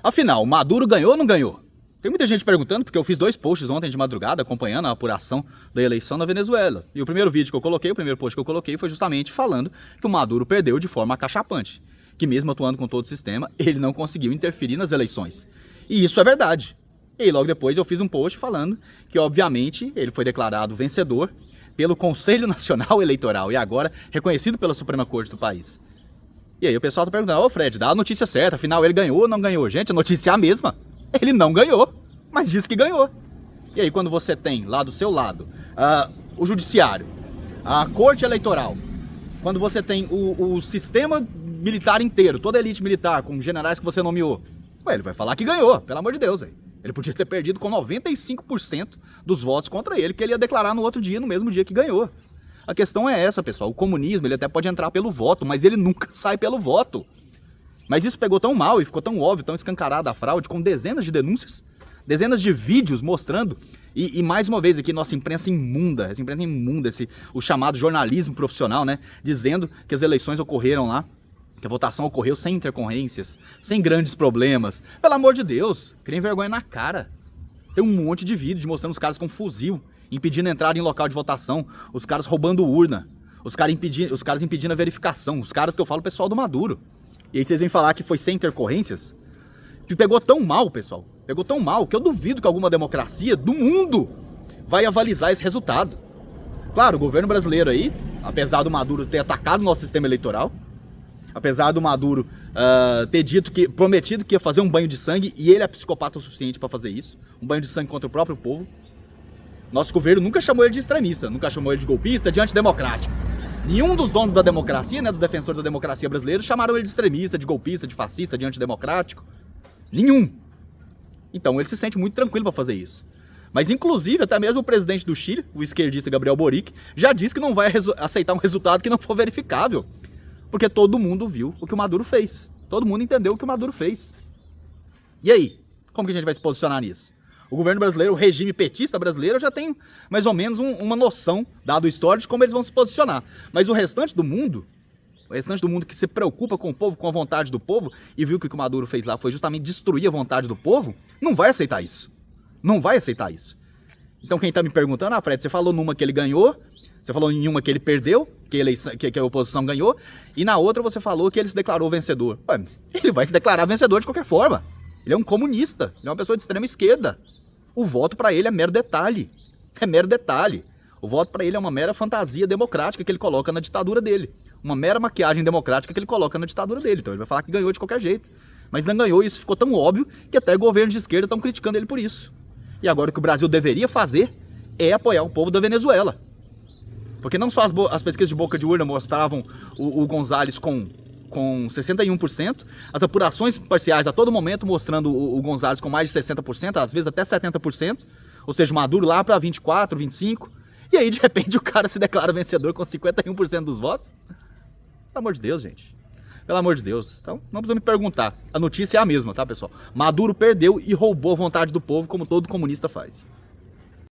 Afinal, Maduro ganhou ou não ganhou? Tem muita gente perguntando, porque eu fiz 2 posts ontem de madrugada acompanhando a apuração da eleição na Venezuela. E o primeiro vídeo que eu coloquei, o primeiro post que eu coloquei foi justamente falando que o Maduro perdeu de forma acachapante. Que mesmo atuando com todo o sistema, ele não conseguiu interferir nas eleições. E isso é verdade. E logo depois eu fiz um post falando que, obviamente, ele foi declarado vencedor pelo Conselho Nacional Eleitoral e agora reconhecido pela Suprema Corte do país. E aí o pessoal tá perguntando, ô Fred, dá a notícia certa, afinal ele ganhou ou não ganhou? Gente, a notícia é a mesma. Ele não ganhou, mas disse que ganhou. E aí quando você tem lá do seu lado o judiciário, a corte eleitoral, quando você tem o sistema militar inteiro, toda a elite militar, com generais que você nomeou, ué, ele vai falar que ganhou, pelo amor de Deus, véio. Ele podia ter perdido com 95% dos votos contra ele, que ele ia declarar no outro dia, no mesmo dia que ganhou. A questão é essa, pessoal. O comunismo, ele até pode entrar pelo voto, mas ele nunca sai pelo voto. Mas isso pegou tão mal e ficou tão óbvio, tão escancarada a fraude, com dezenas de denúncias, dezenas de vídeos mostrando, e mais uma vez aqui, nossa imprensa imunda, o chamado jornalismo profissional, né, dizendo que as eleições ocorreram lá, que a votação ocorreu sem intercorrências, sem grandes problemas. Pelo amor de Deus, criem vergonha na cara. Tem um monte de vídeos mostrando os caras com fuzil, impedindo a entrada em local de votação, os caras roubando urna, os caras impedindo a verificação, os caras que eu falo, pessoal do Maduro. E aí vocês vêm falar que foi sem intercorrências? Que pegou tão mal, pessoal, pegou tão mal, que eu duvido que alguma democracia do mundo vai avalizar esse resultado. Claro, o governo brasileiro aí, apesar do Maduro ter atacado o nosso sistema eleitoral, apesar do Maduro ter prometido que ia fazer um banho de sangue, e ele é psicopata o suficiente para fazer isso, um banho de sangue contra o próprio povo, nosso governo nunca chamou ele de extremista, nunca chamou ele de golpista, de antidemocrático. Nenhum dos donos da democracia, né, dos defensores da democracia brasileira, chamaram ele de extremista, de golpista, de fascista, de antidemocrático. Nenhum. Então ele se sente muito tranquilo para fazer isso. Mas inclusive até mesmo o presidente do Chile, o esquerdista Gabriel Boric, já disse que não vai aceitar um resultado que não for verificável. Porque todo mundo viu o que o Maduro fez. Todo mundo entendeu o que o Maduro fez. E aí? Como que a gente vai se posicionar nisso? O governo brasileiro, o regime petista brasileiro, já tem mais ou menos uma noção, dado o histórico, de como eles vão se posicionar. Mas o restante do mundo que se preocupa com o povo, com a vontade do povo, e viu que o que o Maduro fez lá foi justamente destruir a vontade do povo, não vai aceitar isso. Não vai aceitar isso. Então quem tá me perguntando, Fred, você falou numa que ele ganhou, você falou em uma que ele perdeu, que a oposição ganhou, e na outra você falou que ele se declarou vencedor. Ué, ele vai se declarar vencedor de qualquer forma. Ele é um comunista, ele é uma pessoa de extrema esquerda. O voto para ele é mero detalhe. É mero detalhe. O voto para ele é uma mera fantasia democrática que ele coloca na ditadura dele. Uma mera maquiagem democrática que ele coloca na ditadura dele. Então ele vai falar que ganhou de qualquer jeito. Mas não ganhou, e isso ficou tão óbvio que até governos de esquerda estão criticando ele por isso. E agora o que o Brasil deveria fazer é apoiar o povo da Venezuela. Porque não só as pesquisas de boca de urna mostravam o González com 61%, as apurações parciais a todo momento mostrando o González com mais de 60%, às vezes até 70%, ou seja, o Maduro lá para 24%, 25%, e aí de repente o cara se declara vencedor com 51% dos votos? Pelo amor de Deus, gente. Pelo amor de Deus. Então, não precisa me perguntar. A notícia é a mesma, tá, pessoal? Maduro perdeu e roubou a vontade do povo, como todo comunista faz.